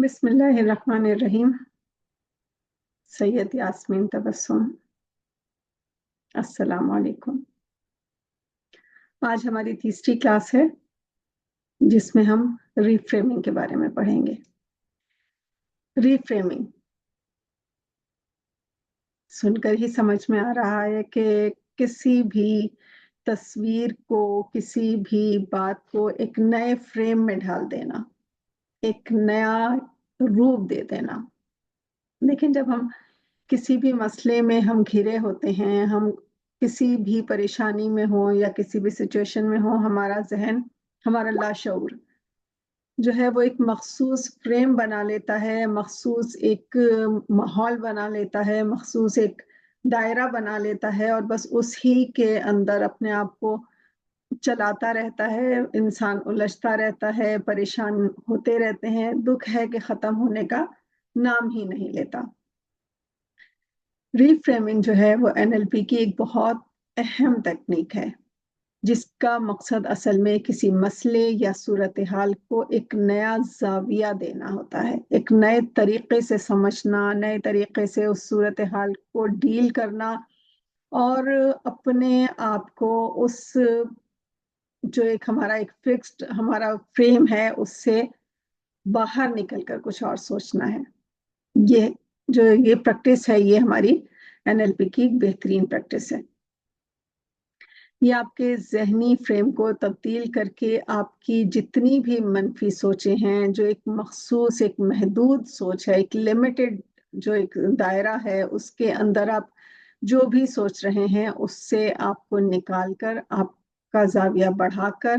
بسم اللہ الرحمن الرحیم. سید یاسمین تبسم. السلام علیکم. آج ہماری تیسری کلاس ہے جس میں ہم ری فریمنگ کے بارے میں پڑھیں گے. ری فریمنگ سن کر ہی سمجھ میں آ رہا ہے کہ کسی بھی تصویر کو، کسی بھی بات کو ایک نئے فریم میں ڈھال دینا، ایک نیا روپ دے دینا. لیکن جب ہم کسی بھی مسئلے میں ہم گھرے ہوتے ہیں، ہم کسی بھی پریشانی میں ہوں یا کسی بھی سچویشن میں ہوں، ہمارا ذہن، ہمارا لاشعور جو ہے وہ ایک مخصوص فریم بنا لیتا ہے، مخصوص ایک ماحول بنا لیتا ہے، مخصوص ایک دائرہ بنا لیتا ہے، اور بس اس ہی کے اندر اپنے آپ کو چلاتا رہتا ہے. انسان الجھتا رہتا ہے، پریشان ہوتے رہتے ہیں، دکھ ہے کہ ختم ہونے کا نام ہی نہیں لیتا. ری فریمنگ جو ہے وہ NLP کی ایک بہت اہم تکنیک ہے جس کا مقصد اصل میں کسی مسئلے یا صورتحال کو ایک نیا زاویہ دینا ہوتا ہے، ایک نئے طریقے سے سمجھنا، نئے طریقے سے اس صورتحال کو ڈیل کرنا، اور اپنے آپ کو اس جو ایک ہمارا ایک فکسڈ ہمارا فریم ہے اس سے باہر نکل کر کچھ اور سوچنا ہے. یہ پریکٹس ہے، یہ ہماری NLP کی ایک بہترین پریکٹس ہے. یہ آپ کے ذہنی فریم کو تبدیل کر کے آپ کی جتنی بھی منفی سوچیں ہیں، جو ایک مخصوص ایک محدود سوچ ہے، ایک لمیٹڈ جو ایک دائرہ ہے، اس کے اندر آپ جو بھی سوچ رہے ہیں اس سے آپ کو نکال کر، آپ کا زاویہ بڑھا کر،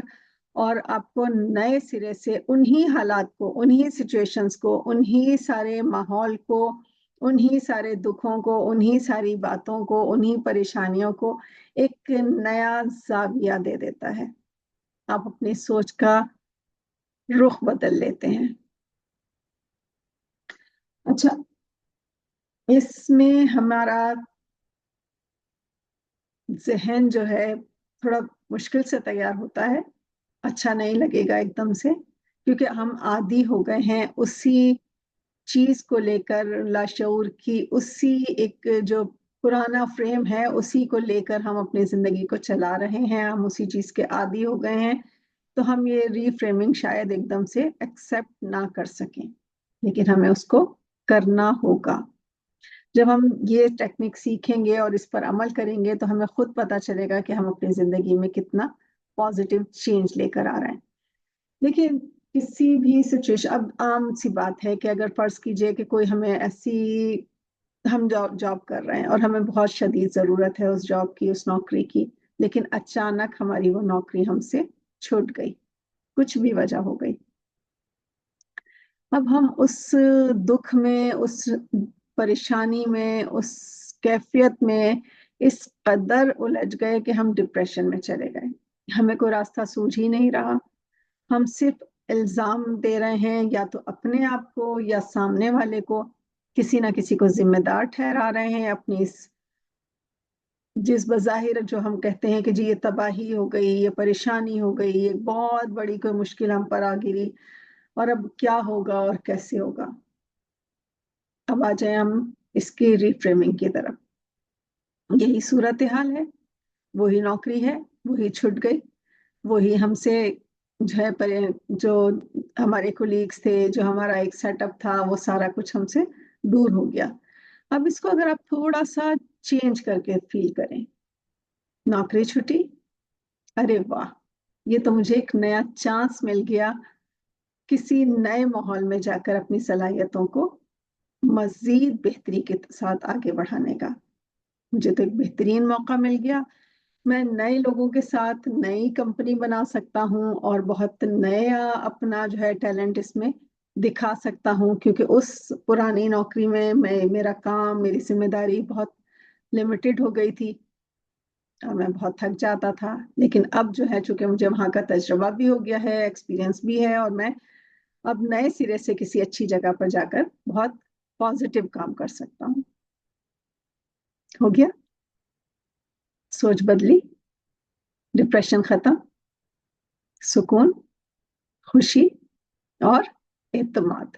اور آپ کو نئے سرے سے انہی حالات کو، انہی سچویشنز کو، انہی سارے ماحول کو، انہی سارے دکھوں کو، انہی ساری باتوں کو، انہی پریشانیوں کو ایک نیا زاویہ دے دیتا ہے. آپ اپنی سوچ کا رخ بدل لیتے ہیں. اچھا، اس میں ہمارا ذہن جو ہے تھوڑا مشکل سے تیار ہوتا ہے، اچھا نہیں لگے گا ایک دم سے، کیونکہ ہم عادی ہو گئے ہیں اسی چیز کو لے کر، لاشعور کی اسی ایک جو پرانا فریم ہے اسی کو لے کر ہم اپنی زندگی کو چلا رہے ہیں، ہم اسی چیز کے عادی ہو گئے ہیں، تو ہم یہ ری فریمنگ شاید ایک دم سے ایکسیپٹ نہ کر سکیں، لیکن ہمیں اس کو کرنا ہوگا. جب ہم یہ ٹیکنیک سیکھیں گے اور اس پر عمل کریں گے تو ہمیں خود پتہ چلے گا کہ ہم اپنی زندگی میں کتنا پازیٹیو چینج لے کر آ رہے ہیں. دیکھیے، کسی بھی سچویشن، اب عام سی بات ہے کہ اگر فرض کیجئے کہ کوئی ہمیں ایسی، ہم جاب کر رہے ہیں اور ہمیں بہت شدید ضرورت ہے اس جاب کی، اس نوکری کی، لیکن اچانک ہماری وہ نوکری ہم سے چھوٹ گئی، کچھ بھی وجہ ہو گئی. اب ہم اس دکھ میں، اس پریشانی میں، اس کیفیت میں اس قدر الجھ گئے کہ ہم ڈپریشن میں چلے گئے. ہمیں کوئی راستہ سوجھ ہی نہیں رہا. ہم صرف الزام دے رہے ہیں، یا تو اپنے آپ کو یا سامنے والے کو، کسی نہ کسی کو ذمہ دار ٹھہرا رہے ہیں اپنی اس، جس بظاہر جو ہم کہتے ہیں کہ جی یہ تباہی ہو گئی، یہ پریشانی ہو گئی، یہ بہت بڑی کوئی مشکل ہم پر آ گری، اور اب کیا ہوگا اور کیسے ہوگا. اب آ جائیں ہم اس کی ری فریمنگ کی طرف. یہی صورتحال ہے، وہی نوکری ہے، وہی چھٹ گئی، وہی ہم سے جو ہے جو ہمارے کولیگز تھے، جو ہمارا ایک سیٹ اپ تھا، وہ سارا کچھ ہم سے دور ہو گیا. اب اس کو اگر آپ تھوڑا سا چینج کر کے فیل کریں، نوکری چھٹی، ارے واہ، یہ تو مجھے ایک نیا چانس مل گیا کسی نئے ماحول میں جا کر اپنی صلاحیتوں کو مزید بہتری کے ساتھ آگے بڑھانے کا. مجھے تو ایک بہترین موقع مل گیا، میں نئے لوگوں کے ساتھ نئی کمپنی بنا سکتا ہوں اور بہت نیا اپنا جو ہے ٹیلنٹ اس میں دکھا سکتا ہوں، کیونکہ اس پرانی نوکری میں میرا کام، میری ذمہ داری بہت لمیٹڈ ہو گئی تھی اور میں بہت تھک جاتا تھا. لیکن اب جو ہے چونکہ مجھے وہاں کا تجربہ بھی ہو گیا ہے، ایکسپیرینس بھی ہے، اور میں اب نئے سرے سے کسی اچھی جگہ پر جا کر بہت پازیٹیو کام کر سکتا ہوں. ہو گیا، سوچ بدلی، ڈپریشن ختم، سکون، خوشی اور اعتماد.